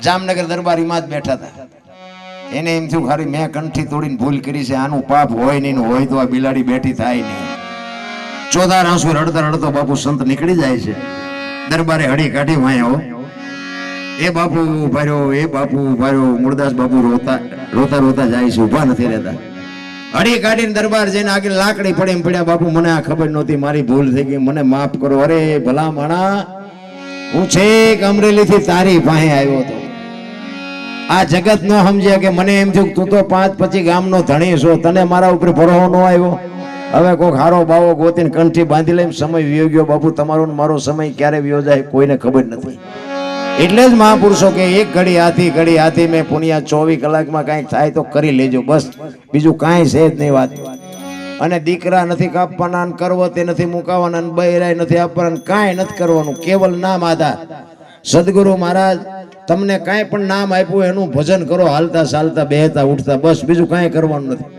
જામનગર દરબારીમાં જ બેઠા હતા. એને એમ થયું ખાલી મેં કંઠી તોડીને ભૂલ કરી છે, આનું પાપ હોય નહીં, હોય તો આ બિલાડી બેઠી થાય નહીં. ચોથા આંસુ રડતા રડતો બાપુ સંત નીકળી જાય છે. દરબારે હળી કાઢી વાયો, એ બાપુ ઉભા રહ્યો, એ બાપુ ઉભા રહ્યો. મૂળદાસ બાપુ રોતા રોતા રોતા જાય છે, ઉભા નથી રહેતા. હળી કાઢીને દરબાર જઈને આગળ લાકડી પડે એમ પડ્યા. બાપુ મને આ ખબર નહોતી, મારી ભૂલ થઈ ગઈ, મને માફ કરો. અરે ભલા માણા, હું છેક અમરેલી થી તારી પાસે આવ્યો હતો. આ જગત નો સમજ્યા કે મને એમ થયું તું તો 5-25 ગામનો ધણી છો, તને મારા ઉપર ભરોસો ન આવ્યો. હવે કોઈક હારો બાવો ગોતીને કંઠી બાંધી લઈને સમય વિયો ગયો. બાપુ તમારો મારો સમય ક્યારે વિયો જાય કોઈને ખબર નથી. એટલે જ મહાપુરુષો કે એક ઘડી હાથી મેં પુણ્યા 24 કલાકમાં કાંઈક થાય તો કરી લેજો, બસ બીજું કાંઈ છે જ નહીં વાત. અને દીકરા નથી કાપવાના, કરવતે નથી મુકાવાના, બૈરાય નથી આપવાના, કાંઈ નથી કરવાનું, કેવલ નામ આધાર. સદગુરુ મહારાજ તમને કાંઈ પણ નામ આપ્યું એનું ભજન કરો, હાલતા ચાલતા બેહતા ઉઠતા, બસ બીજું કાંઈ કરવાનું નથી.